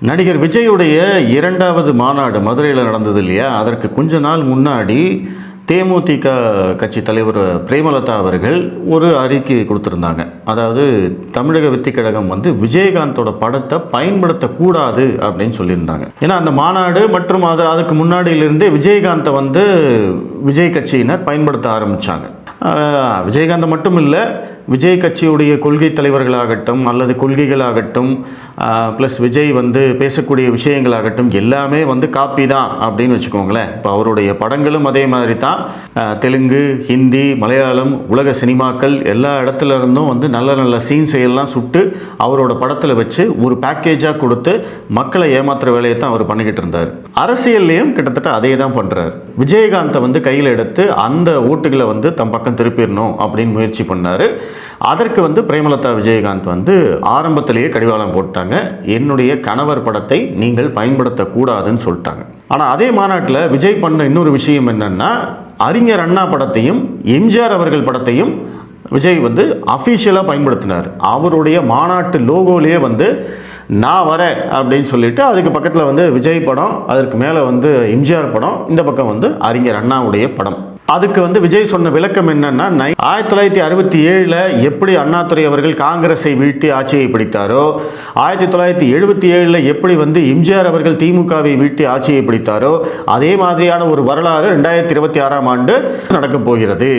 நடிகர் விஜயுடைய 2வது மாநாடு மதுரையில் நடந்தது இல்லையா? அதற்கு கொஞ்ச நாள் முன்னாடி தேமுதிக கட்சி தலைவர் பிரேமலதா அவர்கள் ஒரு அறிக்கை கொடுத்துருந்தாங்க. அதாவது தமிழக வெற்றி கழகம் விஜயகாந்தோட படத்தை பயன்படுத்தக்கூடாது அப்படின்னு சொல்லியிருந்தாங்க. ஏன்னா அந்த மாநாடு மற்றும் அதுக்கு முன்னாடியிலிருந்தே விஜயகாந்தை விஜய் கட்சியினர் பயன்படுத்த ஆரம்பித்தாங்க. விஜயகாந்த் மட்டும் இல்லை, விஜய் கட்சியுடைய கொள்கை தலைவர்களாகட்டும் அல்லது கொள்கைகளாகட்டும் ப்ளஸ் விஜய் பேசக்கூடிய விஷயங்களாகட்டும் எல்லாமே காப்பி தான் அப்படின்னு வச்சுக்கோங்களேன். இப்போ அவருடைய படங்களும் அதே மாதிரி தான். தெலுங்கு, ஹிந்தி, மலையாளம், உலக சினிமாக்கள் எல்லா இடத்துல இருந்தும் நல்ல நல்ல சீன்ஸை எல்லாம் சுட்டு அவரோட படத்தில் வச்சு ஒரு பேக்கேஜாக கொடுத்து மக்களை ஏமாத்துற வேலையை தான் அவர் பண்ணிக்கிட்டு இருந்தார். அரசியல்லையும் கிட்டத்தட்ட அதே தான் பண்ணுறார். விஜயகாந்தை கையில் எடுத்து அந்த ஓட்டுகளை தம் பக்கம் திருப்பிடணும் அப்படின்னு முயற்சி பண்ணார். அதற்கு பிரேமலதா விஜயகாந்த் ஆரம்பத்திலேயே கடிவாளம் போட்டாங்க. என்னுடைய கணவர் படத்தை நீங்கள் பயன்படுத்தக்கூடாதுன்னு சொல்லிட்டாங்க. ஆனால் அதே மாநாட்டில் விஜய் பண்ண இன்னொரு விஷயம் என்னன்னா, அறிஞர் அண்ணா படத்தையும் எம்ஜிஆர் அவர்கள் படத்தையும் விஜய் அஃபீஷியலாக பயன்படுத்தினார். அவருடைய மாநாட்டு லோகோலேயே நான் வரேன் அப்படின்னு சொல்லிட்டு அதுக்கு பக்கத்தில் விஜய் படம், அதற்கு மேலே எம்ஜிஆர் படம், இந்த பக்கம் அறிஞர் அண்ணாவுடைய படம். அதுக்கு விஜய் சொன்ன விளக்கம் என்னன்னா, 1967 எப்படி அண்ணாதுரை அவர்கள் காங்கிரஸை வீழ்த்தி ஆட்சியை பிடித்தாரோ, 1977 எப்படி எம்ஜிஆர் அவர்கள் திமுகவை வீழ்த்தி ஆட்சியை பிடித்தாரோ, அதே மாதிரியான ஒரு வரலாறு 2026ஆம் ஆண்டு நடக்க போகிறது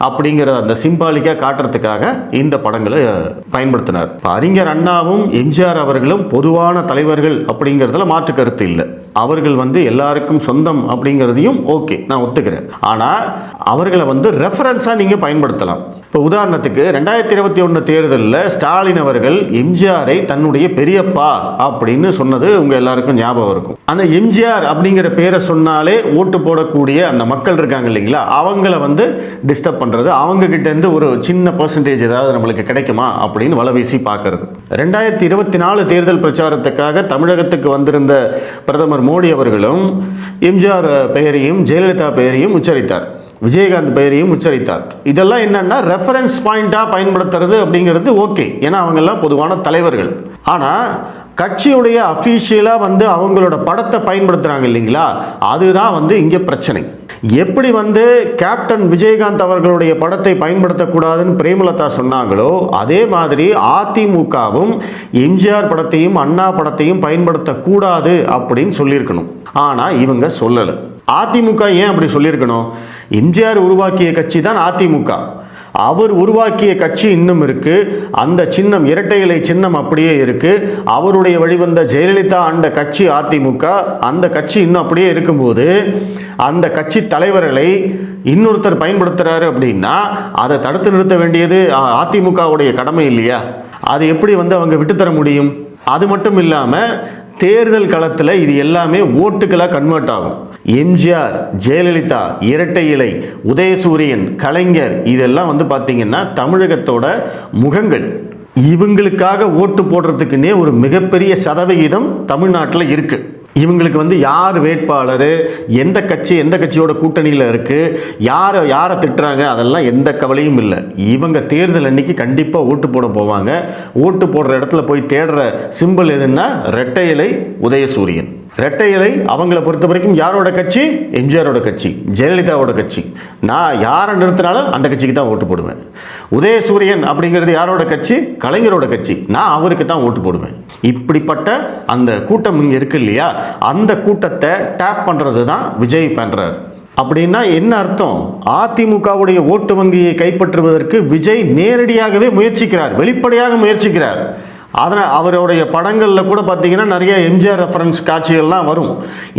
அப்படிங்கிற அந்த சிம்பாலிக்காக காட்டுறதுக்காக இந்த படங்களை பயன்படுத்தினார். அறிஞர் அண்ணாவும் எம்ஜிஆர் அவர்களும் பொதுவான தலைவர்கள் அப்படிங்கிறதுல மாற்று கருத்து இல்லை. அவர்கள் எல்லாருக்கும் சொந்தம் அப்படிங்கிறதையும் ஓகே, நான் ஒத்துக்கிறேன். ஆனால் அவர்களை ரெஃபரன்ஸாக நீங்கள் பயன்படுத்தலாம். இப்போ உதாரணத்துக்கு 2021 தேர்தலில் ஸ்டாலின் அவர்கள் எம்ஜிஆரை தன்னுடைய பெரியப்பா அப்படின்னு சொன்னது உங்கள் எல்லாருக்கும் ஞாபகம் இருக்கும். அந்த எம்ஜிஆர் அப்படிங்கிற பேரை சொன்னாலே ஓட்டு போடக்கூடிய அந்த மக்கள் இருக்காங்க இல்லைங்களா, அவங்கள டிஸ்டர்ப் பண்ணுறது, அவங்க கிட்டேருந்து ஒரு சின்ன பர்சன்டேஜ் ஏதாவது நம்மளுக்கு கிடைக்குமா அப்படின்னு வலை வீசி பார்க்கறது. 2024 தேர்தல் பிரச்சாரத்துக்காக தமிழகத்துக்கு வந்திருந்த பிரதமர் மோடி அவர்களும் எம்ஜிஆர் பெயரையும் ஜெயலலிதா பெயரையும் உச்சரித்தார், விஜயகாந்த் பெயரையும் உச்சரித்தார். இதெல்லாம் என்னன்னா ரெஃபரன்ஸ் பாயிண்டாக பயன்படுத்துறது அப்படிங்கிறது ஓகே, ஏன்னா அவங்கெல்லாம் பொதுவான தலைவர்கள். ஆனால் கட்சியுடைய அஃபீஷியலாக அவங்களோட படத்தை பயன்படுத்துகிறாங்க இல்லைங்களா, அதுதான் இங்கே பிரச்சனை. எப்படி கேப்டன் விஜயகாந்த் அவர்களுடைய படத்தை பயன்படுத்தக்கூடாதுன்னு பிரேமலதா சொன்னாங்களோ, அதே மாதிரி அதிமுகவும் எம்ஜிஆர் படத்தையும் அண்ணா படத்தையும் பயன்படுத்தக்கூடாது அப்படின்னு சொல்லியிருக்கணும். ஆனால் இவங்க சொல்லலை. அதிமுக ஏன் அப்படி சொல்லியிருக்கணும்? எம்ஜிஆர் உருவாக்கிய கட்சி தான் அதிமுக. அவர் உருவாக்கிய கட்சி இன்னும் இருக்கு. அந்த சின்னம், இரட்டை இலை சின்னம் அப்படியே இருக்கு. அவருடைய வழிவந்த ஜெயலலிதா ஆண்ட கட்சி அதிமுக, அந்த கட்சி இன்னும் அப்படியே இருக்கும்போது அந்த கட்சி தலைவர்களை இன்னொருத்தர் பயன்படுத்துறாரு அப்படின்னா அதை தடுத்து நிறுத்த வேண்டியது அதிமுகவுடைய கடமை இல்லையா? அது எப்படி அவங்க விட்டுத்தர முடியும்? அது மட்டும் இல்லாமல் தேர்தல் களத்தில் இது எல்லாமே ஓட்டுகளாக கன்வெர்ட் ஆகும். எம்ஜிஆர், ஜெயலலிதா, இரட்டை இலை, உதயசூரியன், கலைஞர், இதெல்லாம் பார்த்தீங்கன்னா தமிழகத்தோட முகங்கள். இவங்களுக்காக ஓட்டு போடுறதுக்குன்னே ஒரு மிகப்பெரிய சதவிகிதம் தமிழ்நாட்டில் இருக்கு. இவங்களுக்கு யார் வேட்பாளர், எந்த கட்சியோட கூட்டணியில் இருக்குது, யாரை திட்டுறாங்க, அதெல்லாம் எந்த கவலையும் இல்லை. இவங்க தேர்தல் அன்னைக்கு கண்டிப்பாக ஓட்டு போட போவாங்க. ஓட்டு போடுற இடத்துல போய் தேடுற சிம்பிள் எதுன்னா ரெட்டை இலை, உதயசூரியன். ரெட்டை இலை அவங்கள பொறுத்த வரைக்கும் யாரோட கட்சி? எம்ஜிஆரோட கட்சி, ஜெயலலிதாவோட கட்சி. நான் யாரை நிறுத்தினாலும் அந்த கட்சிக்கு தான் ஓட்டு போடுவேன். உதயசூரியன் அப்படிங்கிறது யாரோட கட்சி? கலைஞரோட கட்சி. நான் அவருக்கு தான் ஓட்டு போடுவேன். இப்படிப்பட்ட அந்த கூட்டம் இங்கே இருக்கு இல்லையா, அந்த கூட்டத்தை டேப் பண்ணுறது தான் விஜய் பண்ணுறார். அப்படின்னா என்ன அர்த்தம்? அதிமுகவுடைய ஓட்டு வங்கியை கைப்பற்றுவதற்கு விஜய் நேரடியாகவே முயற்சிக்கிறார், வெளிப்படையாக முயற்சிக்கிறார். அதனால் அவருடைய படங்களில் கூட பார்த்தீங்கன்னா நிறைய எம்ஜிஆர் ரெஃபரன்ஸ் காட்சிகள்லாம் வரும்.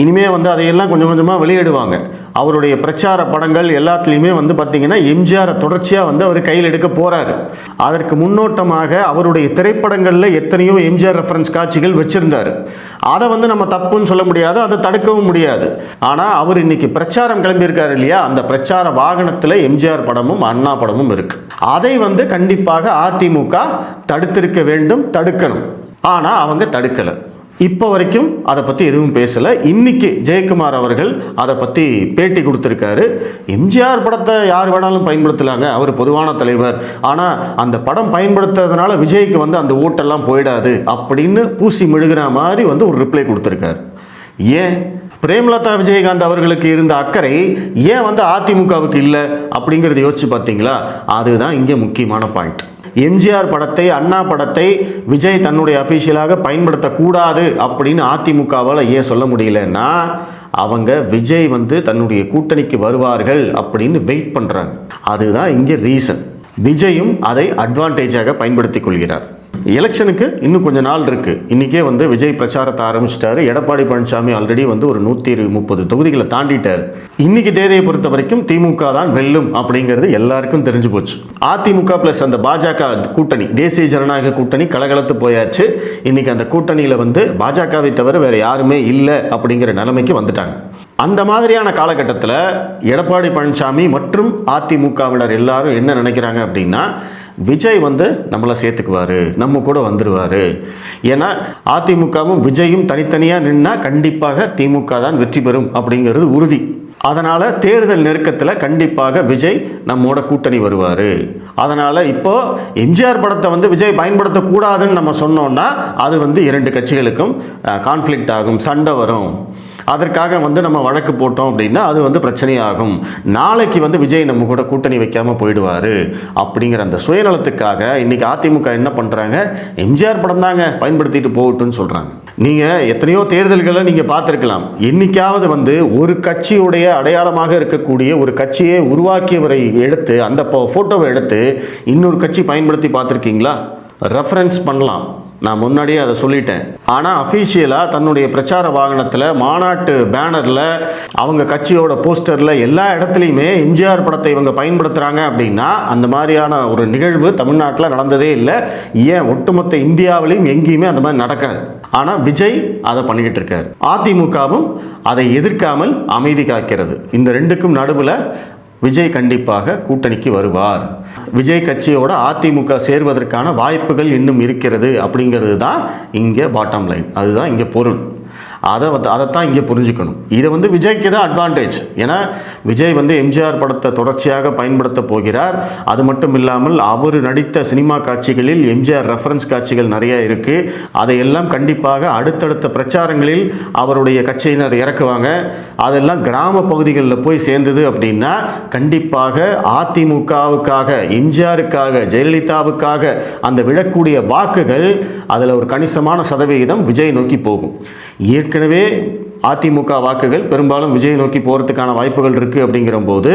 இனிமேல் அதையெல்லாம் கொஞ்சம் கொஞ்சமாக வெளியிடுவாங்க. அவருடைய பிரச்சார படங்கள் எல்லாத்துலேயுமே பார்த்தீங்கன்னா எம்ஜிஆரை தொடர்ச்சியாக அவர் கையில் எடுக்க போகிறாரு. அதற்கு முன்னோட்டமாக அவருடைய திரைப்படங்களில் எத்தனையோ எம்ஜிஆர் ரெஃபரன்ஸ் காட்சிகள் வச்சுருந்தார். அதை நம்ம தப்புன்னு சொல்ல முடியாது, அதை தடுக்கவும் முடியாது. ஆனால் அவர் இன்னைக்கு பிரச்சாரம் கிளம்பியிருக்காரு இல்லையா, அந்த பிரச்சார வாகனத்தில் எம்ஜிஆர் படமும் அண்ணா படமும் இருக்குது. அதை கண்டிப்பாக அதிமுக தடுத்திருக்க வேண்டும், தடுக்கணும். ஆனால் அவங்க தடுக்கலை. இப்போ வரைக்கும் அதை பற்றி எதுவும் பேசலை. இன்னைக்கு ஜெயக்குமார் அவர்கள் அதை பற்றி பேட்டி கொடுத்துருக்காரு. எம்ஜிஆர் படத்தை யார் வேணாலும் பயன்படுத்தலாங்க, அவர் பொதுவான தலைவர், ஆனால் அந்த படம் பயன்படுத்துறதுனால விஜய்க்கு அந்த ஓட்டெல்லாம் போயிடாது அப்படின்னு பூசி மெழுகிற மாதிரி ஒரு ரிப்ளை கொடுத்துருக்காரு. ஏன் பிரேமலதா விஜயகாந்த் அவர்களுக்கு இருந்த அக்கறை ஏன் அதிமுகவுக்கு இல்லை அப்படிங்கிறத யோசிச்சு பார்த்தீங்களா? அதுதான் இங்கே முக்கியமான பாயிண்ட். எம்ஜிஆர் படத்தை, அண்ணா படத்தை விஜய் தன்னுடைய அஃபிஷியலாக பயன்படுத்தக்கூடாது அப்படின்னு அதிமுகவால் ஏன் சொல்ல முடியலன்னா, அவங்க விஜய் தன்னுடைய கூட்டணிக்கு வருவார்கள் அப்படின்னு வெயிட் பண்ணுறாங்க. அதுதான் இங்கே ரீசன். விஜயும் அதை அட்வான்டேஜாக பயன்படுத்தி கொள்கிறார். எலெக்ஷனுக்கு இன்னும் கொஞ்ச நாள் இருக்கு. இன்னைக்கே விஜய் பிரச்சாரத்தை ஆரம்பிச்சிட்டாரு. எடப்பாடி பழனிசாமி ஆல்ரெடி ஒரு 130 தொகுதிகளை தாண்டிட்டார். இன்னைக்கு தேதியை பொறுத்த வரைக்கும் திமுக தான் வெல்லும் அப்படிங்கிறது எல்லாருக்கும் தெரிஞ்சு போச்சு. அதிமுக பிளஸ் அந்த பாஜக கூட்டணி, தேசிய ஜனநாயக கூட்டணி கலகலத்து போயாச்சு. இன்னைக்கு அந்த கூட்டணியில பாஜகவை தவிர வேற யாருமே இல்லை அப்படிங்கிற நிலைமைக்கு வந்துட்டாங்க. அந்த மாதிரியான காலகட்டத்தில் எடப்பாடி பழனிசாமி மற்றும் அதிமுகவினர் எல்லாரும் என்ன நினைக்கிறாங்க அப்படின்னா, விஜய் நம்மளை சேர்த்துக்குவார், நம்ம கூட வந்துடுவார். ஏன்னா அதிமுகவும் விஜயும் தனித்தனியாக நின்னா கண்டிப்பாக திமுக தான் வெற்றி பெறும் அப்படிங்கிறது உறுதி. அதனால் தேர்தல் நெருக்கத்தில் கண்டிப்பாக விஜய் நம்மோட கூட்டணி வருவார். அதனால் இப்போது எம்ஜிஆர் படத்தை விஜய் பயன்படுத்தக்கூடாதுன்னு நம்ம சொன்னோன்னா அது இரண்டு கட்சிகளுக்கும் கான்ஃப்ளிக்ட் ஆகும், சண்டை வரும். அதற்காக நம்ம வழக்கு போட்டோம் அப்படின்னா அது பிரச்சனையாகும். நாளைக்கு விஜய் நம்ம கூட கூட்டணி வைக்காமல் போயிடுவார் அப்படிங்கிற அந்த சுயநலத்துக்காக இன்னைக்கு அதிமுக என்ன பண்ணுறாங்க, எம்ஜிஆர் படம் தாங்க பயன்படுத்திட்டு போகட்டும்னு சொல்கிறாங்க. நீங்கள் எத்தனையோ தேர்தல்களை நீங்கள் பார்த்துருக்கலாம். என்னைக்காவது ஒரு கட்சியுடைய அடையாளமாக இருக்கக்கூடிய ஒரு கட்சியை உருவாக்கியவரை எடுத்து அந்த ஃபோட்டோவை எடுத்து இன்னொரு கட்சி பயன்படுத்தி பார்த்துருக்கீங்களா? ரெஃபரன்ஸ் பண்ணலாம், நான் முன்னாடியே அதை சொல்லிட்டேன். ஆனால் அஃபீஷியலாக தன்னுடைய பிரச்சார வாகனத்தில், மாநாட்டு பேனரில், அவங்க கட்சியோட போஸ்டரில் எல்லா இடத்துலையுமே எம்ஜிஆர் படத்தை இவங்க பயன்படுத்துகிறாங்க அப்படின்னா அந்த மாதிரியான ஒரு நிகழ்வு தமிழ்நாட்டில் நடந்ததே இல்லை. ஏன் ஒட்டுமொத்த இந்தியாவிலையும் எங்கேயுமே அந்த மாதிரி நடக்காது. ஆனால் விஜய் அதை பண்ணிக்கிட்டு இருக்கார். அதிமுகவும் அதை எதிர்க்காமல் அமைதி காக்கிறது. இந்த ரெண்டுக்கும் நடுவில் விஜய் கண்டிப்பாக கூட்டணிக்கு வருவார். விஜய் கட்சியோட அதிமுக சேர்வதற்கான வாய்ப்புகள் இன்னும் இருக்கிறது அப்படிங்கிறது தான் இங்கே பாட்டம் லைன். அதுதான் இங்கே பொருள். அதைத்தான் இங்கே புரிஞ்சுக்கணும். இதை விஜய்க்கு தான் அட்வான்டேஜ். ஏன்னா விஜய் எம்ஜிஆர் படத்தை தொடர்ச்சியாக பயன்படுத்த போகிறார். அது மட்டும் இல்லாமல் அவர் நடித்த சினிமா காட்சிகளில் எம்ஜிஆர் ரெஃபரன்ஸ் காட்சிகள் நிறைய இருக்குது. அதையெல்லாம் கண்டிப்பாக அடுத்தடுத்த பிரச்சாரங்களில் அவருடைய கட்சியினர் இறக்குவாங்க. அதெல்லாம் கிராம பகுதிகளில் போய் சேர்ந்தது அப்படின்னா கண்டிப்பாக அதிமுகவுக்காக, எம்ஜிஆருக்காக, ஜெயலலிதாவுக்காக அந்த விழக்கூடிய வாக்குகள் அதில் ஒரு கணிசமான சதவிகிதம் விஜய் நோக்கி போகும். ஏற்கனவே அதிமுக வாக்குகள் பெரும்பாலும் விஜய் நோக்கி போகிறதுக்கான வாய்ப்புகள் இருக்குது. அப்படிங்கிற போது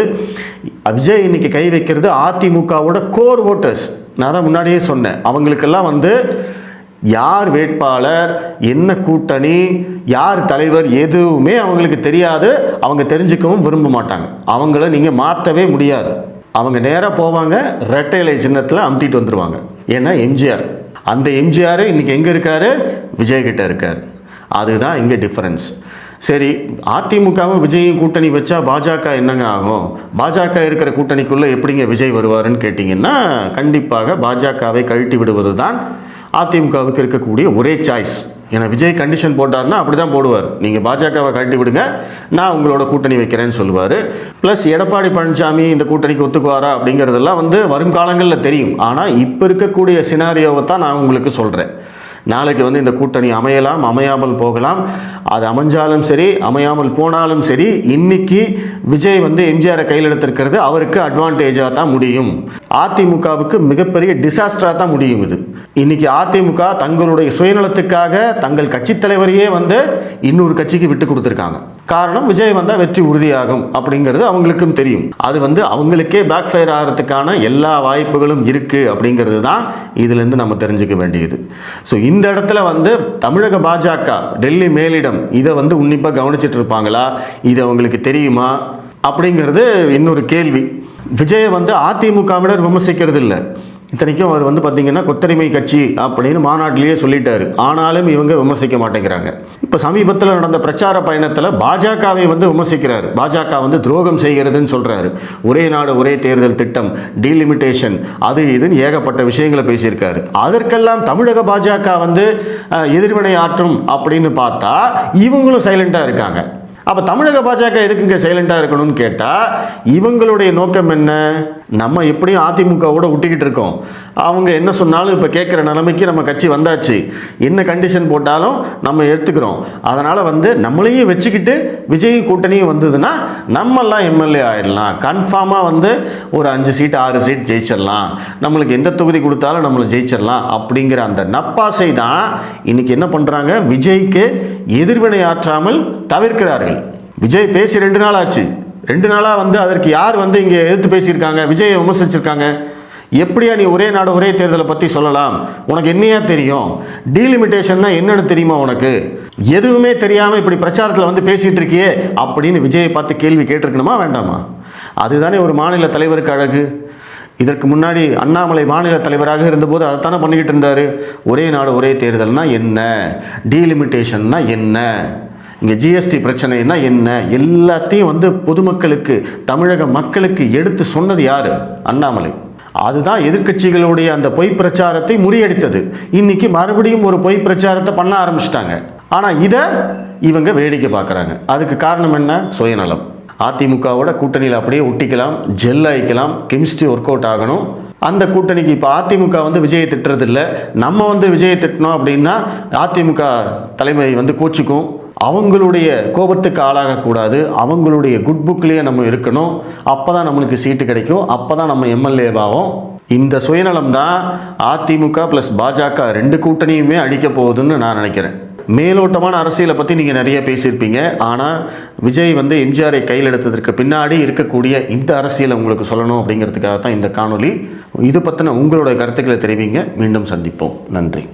விஜய் இன்னைக்கு கை வைக்கிறது அதிமுகவோட கோர் ஓட்டர்ஸ். நான் தான் முன்னாடியே சொன்னேன், அவங்களுக்கெல்லாம் யார் வேட்பாளர், என்ன கூட்டணி, யார் தலைவர் எதுவுமே அவங்களுக்கு தெரியாது. அவங்க தெரிஞ்சுக்கவும் விரும்ப மாட்டாங்க. அவங்கள நீங்கள் மாற்றவே முடியாது. அவங்க நேராக போவாங்க, ரெட்டை இலை சின்னத்தில் அமுத்திட்டு வந்துடுவாங்க. ஏன்னா எம்ஜிஆர், அந்த எம்ஜிஆர் இன்னைக்கு எங்கே இருக்கார், விஜய்கிட்ட இருக்கார். அதுதான் இங்கே டிஃபரன்ஸ். சரி, அதிமுகவும் விஜயும் கூட்டணி வச்சா பாஜக என்னங்க ஆகும்? பாஜக இருக்கிற கூட்டணிக்குள்ளே எப்படிங்க விஜய் வருவாருன்னு கேட்டிங்கன்னா கண்டிப்பாக பாஜகவை கழட்டி விடுவது தான் அதிமுகவுக்கு இருக்கக்கூடிய ஒரே சாய்ஸ். ஏன்னா விஜய் கண்டிஷன் போட்டார்னா அப்படி தான் போடுவார். நீங்கள் பாஜகவை கழட்டி விடுங்க, நான் உங்களோட கூட்டணி வைக்கிறேன்னு சொல்லுவார். ப்ளஸ் எடப்பாடி பழனிசாமி இந்த கூட்டணிக்கு ஒத்துக்குவாரா அப்படிங்கிறதெல்லாம் வரும் காலங்களில் தெரியும். ஆனால் இப்போ இருக்கக்கூடிய சினாரியோவை தான் நான் உங்களுக்கு சொல்கிறேன். நாளைக்கு இந்த கூட்டணி அமையலாம், அமையாமல் போகலாம். அது அமைஞ்சாலும் சரி, அமையாமல் போனாலும் சரி, இன்னைக்கு விஜய் எம்ஜிஆரை கையில் எடுத்திருக்கிறது அவருக்கு அட்வான்டேஜாக தான் முடியும். அதிமுகவுக்கு மிகப்பெரிய டிசாஸ்டராக தான் முடியும். இது இன்னைக்கு அதிமுக தங்களுடைய சுயநலத்துக்காக தங்கள் கட்சி தலைவரையே இன்னொரு கட்சிக்கு விட்டு கொடுத்துருக்காங்க. காரணம், விஜய் வந்தால் வெற்றி உறுதியாகும் அப்படிங்கிறது அவங்களுக்கும் தெரியும். அது அவங்களுக்கே பேக் ஃபயர் ஆகிறதுக்கான எல்லா வாய்ப்புகளும் இருக்குது அப்படிங்கிறது தான் இதுலேருந்து நம்ம தெரிஞ்சுக்க வேண்டியது. ஸோ இந்த இடத்துல தமிழக பாஜக, டெல்லி மேலிடம் இதை உன்னிப்பாக கவனிச்சிட்டு இருப்பாங்களா, இது அவங்களுக்கு தெரியுமா அப்படிங்கிறது இன்னொரு கேள்வி. விஜயை அதிமுகவினர் விமர்சிக்கிறது இல்லை, இத்தனைக்கும் அவர் வந்து பார்த்திங்கன்னா கொத்தடிமை கட்சி அப்படின்னு மாநாட்டிலேயே சொல்லிட்டாரு. ஆனாலும் இவங்க விமர்சிக்க மாட்டேங்கிறாங்க. இப்போ சமீபத்தில் நடந்த பிரச்சார பயணத்தில் பாஜகவை வந்து விமர்சிக்கிறார். பாஜக வந்து துரோகம் செய்கிறதுன்னு சொல்கிறாரு. ஒரே நாடு ஒரே தேர்தல் திட்டம், டீலிமிட்டேஷன், அது இதுன்னு ஏகப்பட்ட விஷயங்களை பேசியிருக்காரு. அதற்கெல்லாம் தமிழக பாஜக வந்து எதிர்வினை ஆற்றும் அப்படின்னு பார்த்தா இவங்களும் சைலண்டாக இருக்காங்க. அப்போ தமிழக பாஜக எதுக்குங்க சைலண்டாக இருக்கணும்னு கேட்டால் இவங்களுடைய நோக்கம் என்ன? நம்ம எப்படியும் அதிமுகவோட ஒட்டிக்கிட்டு இருக்கோம். அவங்க என்ன சொன்னாலும் இப்போ கேட்குற நிலைமைக்கு நம்ம கட்சி வந்தாச்சு. என்ன கண்டிஷன் போட்டாலும் நம்ம எடுத்துக்கிறோம். அதனால் வந்து நம்மளையும் வச்சுக்கிட்டு விஜய் கூட்டணியும் வந்ததுன்னா நம்மெல்லாம் எம்எல்ஏ ஆயிடலாம். கன்ஃபார்மாக வந்து ஒரு 5 சீட் 6 சீட் ஜெயிச்சிடலாம். நம்மளுக்கு எந்த தொகுதி கொடுத்தாலும் நம்மளை ஜெயிச்சிடலாம் அப்படிங்கிற அந்த நப்பாசை தான் இன்னைக்கு என்ன பண்ணுறாங்க, விஜய்க்கு எதிர்வினை ஆற்றாமல் தவிர்க்கிறார்கள். விஜய் பேசி 2 நாள் ஆச்சு. 2 நாளாக வந்து அதற்கு யார் வந்து இங்கே எதிர்த்து பேசியிருக்காங்க, விஜயை விமர்சிச்சிருக்காங்க? எப்படியா நீ ஒரே நாடு ஒரே தேர்தலை பற்றி சொல்லலாம்? உனக்கு என்னையா தெரியும்? டீலிமிட்டேஷன்னா என்னன்னு தெரியுமா உனக்கு? எதுவுமே தெரியாமல் இப்படி பிரச்சாரத்தில் வந்து பேசிகிட்டு இருக்கியே அப்படின்னு விஜயை பார்த்து கேள்வி கேட்டிருக்கணுமா வேண்டாமா? அதுதானே ஒரு மாநில தலைவருக்கு அழகு. இதற்கு முன்னாடி அண்ணாமலை மாநில தலைவராக இருந்தபோது அதைத்தானே பண்ணிக்கிட்டு இருந்தார். ஒரே நாடு ஒரே தேர்தல்னா என்ன, டீலிமிட்டேஷன்னா என்ன, இங்கே ஜிஎஸ்டி பிரச்சனைனா என்ன, எல்லாத்தையும் வந்து பொதுமக்களுக்கு, தமிழக மக்களுக்கு எடுத்து சொன்னது யார்? அண்ணாமலை. அதுதான் எதிர்க்கட்சிகளுடைய அந்த பொய் பிரச்சாரத்தை முறியடித்தது. இன்னைக்கு மறுபடியும் ஒரு பொய் பிரச்சாரத்தை பண்ண ஆரம்பிச்சிட்டாங்க. ஆனால் இதை இவங்க வேடிக்கை பார்க்குறாங்க. அதுக்கு காரணம் என்ன? சுயநலம். அதிமுகவோட கூட்டணியில் அப்படியே ஒட்டிக்கலாம், ஜெல் ஆகிக்கலாம், கெமிஸ்ட்ரி ஒர்க் அவுட் ஆகணும். அந்த கூட்டணிக்கு இப்போ அதிமுக வந்து விஜயை திட்டுறது இல்லை. நம்ம வந்து விஜயை திட்டினோம் அப்படின்னா அதிமுக தலைமை வந்து கோச்சிக்கும். அவங்களுடைய கோபத்துக்கு ஆளாகக்கூடாது. அவங்களுடைய குட் புக்லேயே நம்ம இருக்கணும். அப்போ தான் நம்மளுக்கு சீட்டு கிடைக்கும். அப்போ தான் நம்ம எம்எல்ஏவாகும். இந்த சுயநலம் தான் அதிமுக ப்ளஸ் பாஜக 2 கூட்டணியுமே அடிக்க போகுதுன்னு நான் நினைக்கிறேன். மேலோட்டமான அரசியலை பற்றி நீங்கள் நிறைய பேசியிருப்பீங்க. ஆனால் விஜய் வந்து எம்ஜிஆரை கையில் எடுத்ததற்கு பின்னாடி இருக்கக்கூடிய இந்த அரசியலை உங்களுக்கு சொல்லணும் அப்படிங்கிறதுக்காக தான் இந்த காணொலி. இது பற்றின உங்களுடைய கருத்துக்களை தெரிவிங்க. மீண்டும் சந்திப்போம். நன்றி.